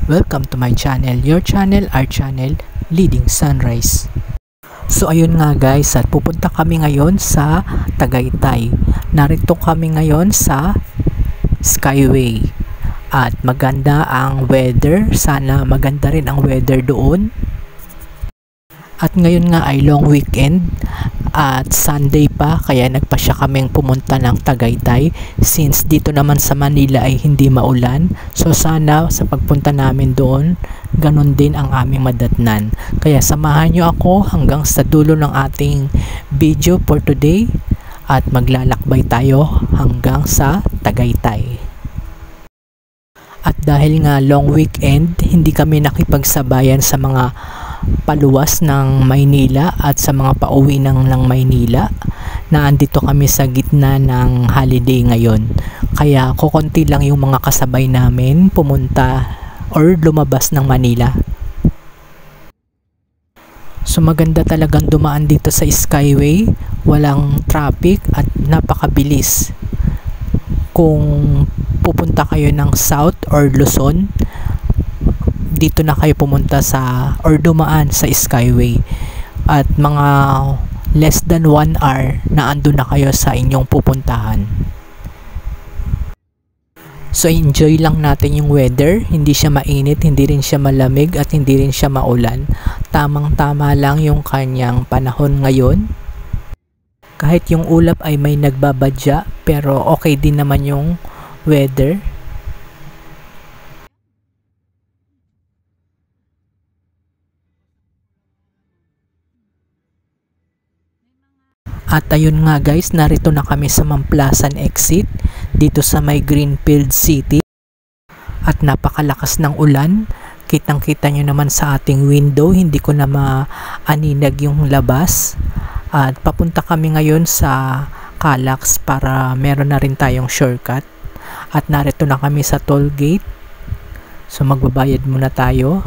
Welcome to my channel, your channel, our channel, Leading Sunrise. So ayun nga guys, at pupunta kami ngayon sa Tagaytay. Narito kami ngayon sa Skyway. At maganda ang weather, sana maganda rin ang weather doon. At ngayon nga ay long weekend at Sunday pa, kaya nagpasya kaming pumunta ng Tagaytay since dito naman sa Manila ay hindi maulan. So sana sa pagpunta namin doon, ganun din ang aming madatnan. Kaya samahan nyo ako hanggang sa dulo ng ating video for today at maglalakbay tayo hanggang sa Tagaytay. At dahil nga long weekend, hindi kami nakipagsabayan sa mga paluwas ng Maynila at sa mga pauwi ng Maynila na andito kami sa gitna ng holiday ngayon. Kaya kukunti lang yung mga kasabay namin pumunta or lumabas ng Manila. So maganda talagang dumaan dito sa Skyway, walang traffic at napakabilis. Kung pupunta kayo ng South or Luzon, dito na kayo pumunta sa or dumaan sa Skyway at mga less than 1 hour na andun na kayo sa inyong pupuntahan. So enjoy lang natin yung weather, hindi siya mainit, hindi rin siya malamig at hindi rin siya maulan. Tamang-tama lang yung kanyang panahon ngayon. Kahit yung ulap ay may nagbabadya, pero okay din naman yung weather. At ayun nga guys, narito na kami sa Mamplasan exit dito sa may Greenfield City. At napakalakas ng ulan. Kitang-kita nyo naman sa ating window, hindi ko na maaninag yung labas. At papunta kami ngayon sa Calax para meron na rin tayong shortcut. At narito na kami sa toll gate. So magbabayad muna tayo.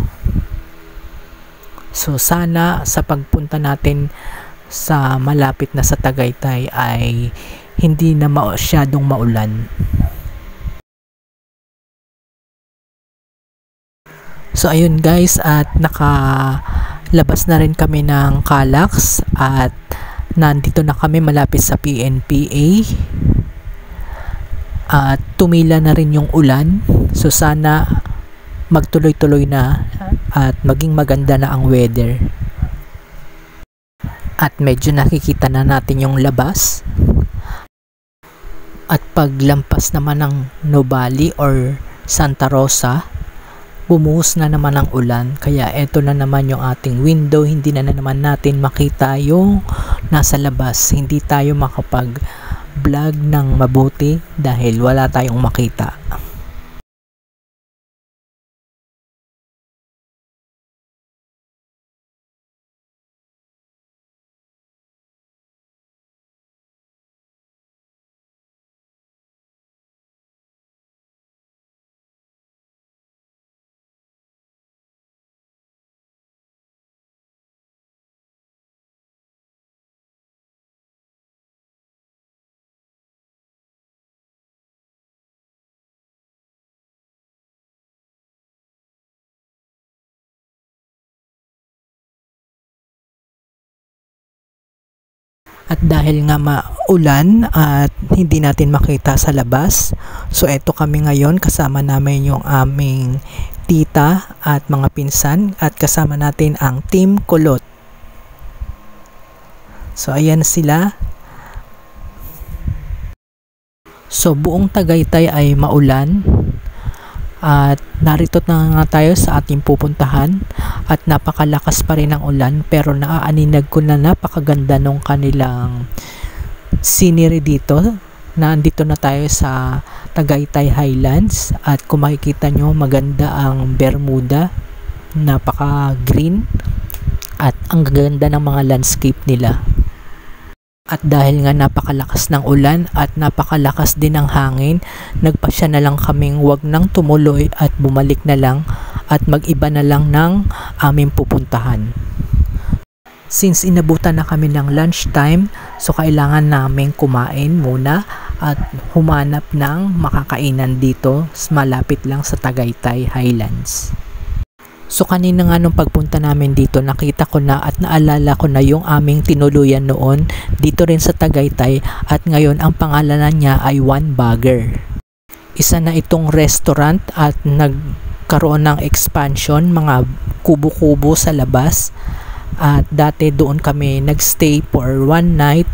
So sana sa pagpunta natin sa malapit na sa Tagaytay ay hindi na masyadong maulan. So ayun guys, at nakalabas na rin kami ng Calax at nandito na kami malapit sa PNPA at tumila na rin yung ulan. So sana magtuloy-tuloy na at maging maganda na ang weather. At medyo nakikita na natin yung labas. At paglampas naman ng Nubali or Santa Rosa, bumuhos na naman ang ulan. Kaya eto na naman yung ating window. Hindi na naman natin makita yung nasa labas. Hindi tayo makapag-vlog ng mabuti dahil wala tayong makita. At dahil nga maulan at hindi natin makita sa labas, so eto kami ngayon, kasama namin yung aming tita at mga pinsan at kasama natin ang Team Kulot. So ayan sila. So buong Tagaytay ay maulan. At narito na nga tayo sa ating pupuntahan at napakalakas pa rin ang ulan, pero naaaninag ko na napakaganda nung kanilang scenery dito. Nandito na tayo sa Tagaytay Highlands at kung makikita nyo, maganda ang Bermuda, napaka green at ang ganda ng mga landscape nila. At dahil nga napakalakas ng ulan at napakalakas din ng hangin, nagpasya na lang kaming wag nang tumuloy at bumalik na lang at mag-iba na lang ng aming pupuntahan. Since inabutan na kami ng lunchtime, so kailangan namin kumain muna at humanap ng makakainan dito malapit lang sa Tagaytay Highlands. So kanina nga nung pagpunta namin dito, nakita ko na at naalala ko na yung aming tinuluyan noon dito rin sa Tagaytay, at ngayon ang pangalanan niya ay One Bagger. Isa na itong restaurant at nagkaroon ng expansion, mga kubo-kubo sa labas, at dati doon kami nagstay for one night,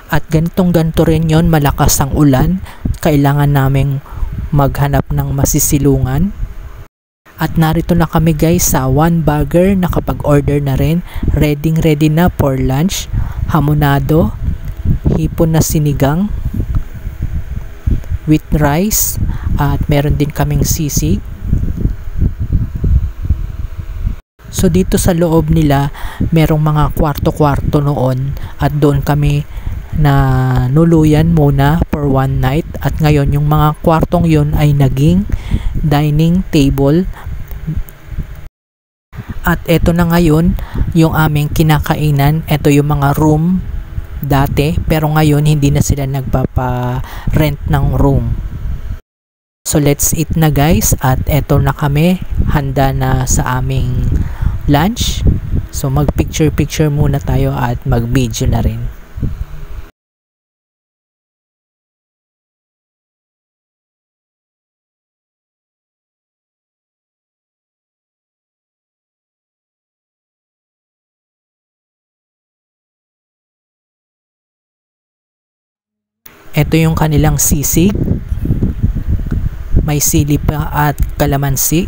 at ganito rin yon, malakas ang ulan, kailangan naming maghanap ng masisilungan. At narito na kami guys sa One Bagger, nakapag-order na rin, ready na for lunch, hamonado, hipon na sinigang with rice, at meron din kaming sisig. So dito sa loob nila, merong mga kwarto-kwarto noon, at doon kami na nuluyan muna for one night, at ngayon yung mga kwartong yun ay naging dining table. At eto na ngayon yung aming kinakainan. Eto yung mga room dati, pero ngayon hindi na sila nagpapa-rent ng room. So let's eat na guys, at eto na kami, handa na sa aming lunch. So mag picture muna tayo at mag video na rin. Ito yung kanilang sisig, may sili pa at kalamansi.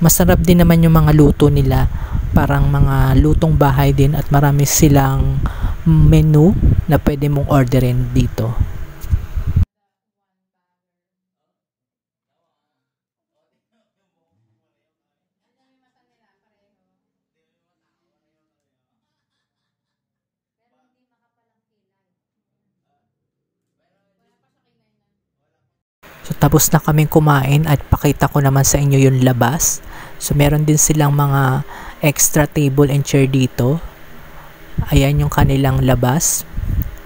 Masarap din naman yung mga luto nila, parang mga lutong bahay din, at marami silang menu na pwede mong orderin dito. So tapos na kaming kumain, at pakita ko naman sa inyo yung labas. So meron din silang mga extra table and chair dito. Ayan yung kanilang labas.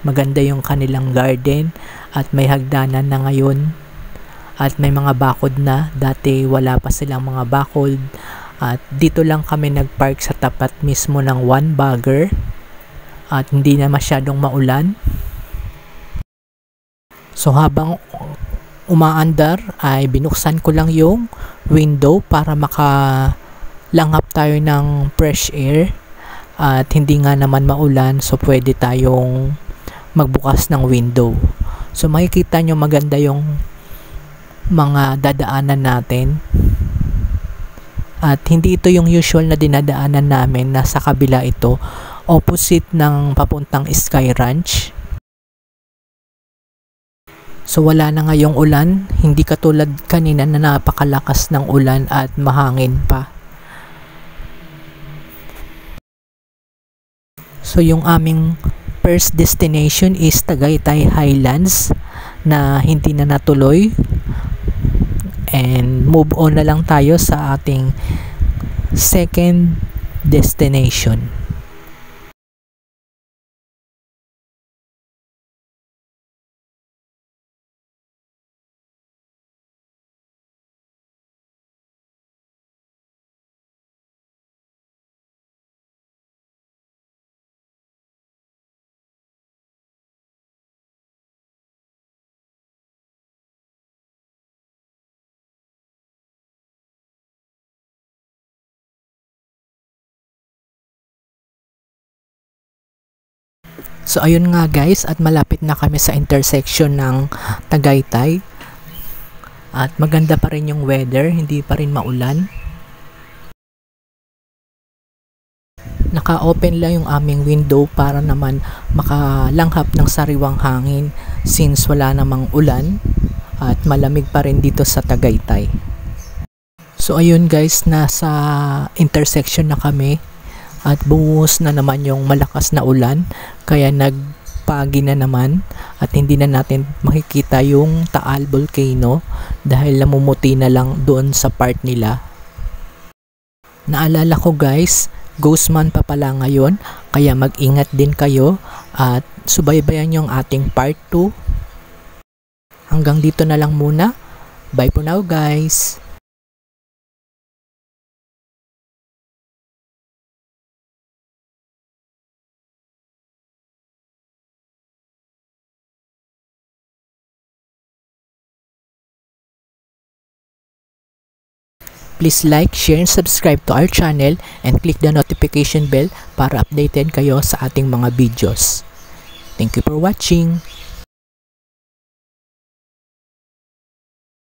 Maganda yung kanilang garden, at may hagdanan na ngayon. At may mga bakod na. Dati wala pa silang mga bakod. At dito lang kami nagpark sa tapat mismo ng One Bagger. At hindi na masyadong maulan. So habang umaandar ay binuksan ko lang yung window para makalanghap tayo ng fresh air, at hindi nga naman maulan, so pwede tayong magbukas ng window. So makikita nyo maganda yung mga dadaanan natin, at hindi ito yung usual na dinadaanan namin. Nasa kabila ito, opposite ng papuntang Sky Ranch. So wala na ngayong ulan, hindi katulad kanina na napakalakas ng ulan at mahangin pa. So yung aming first destination is Tagaytay Highlands, na hindi na natuloy, and move on na lang tayo sa ating second destination. So ayun nga guys, at malapit na kami sa intersection ng Tagaytay, at maganda pa rin yung weather, hindi pa rin maulan. Naka-open lang yung aming window para naman makalanghap ng sariwang hangin, since wala namang ulan at malamig pa rin dito sa Tagaytay. So ayun guys, nasa intersection na kami, at bumuhos na naman yung malakas na ulan, kaya nagpagi na naman, at hindi na natin makikita yung Taal Volcano dahil namumuti na lang doon sa part nila. Naalala ko guys, ghost month pa pala ngayon, kaya mag-ingat din kayo, at subaybayan yung ating part 2. Hanggang dito na lang muna. Bye for now guys! please like, share, and subscribe to our channel and click the notification bell para updated kayo sa ating mga videos. Thank you for watching.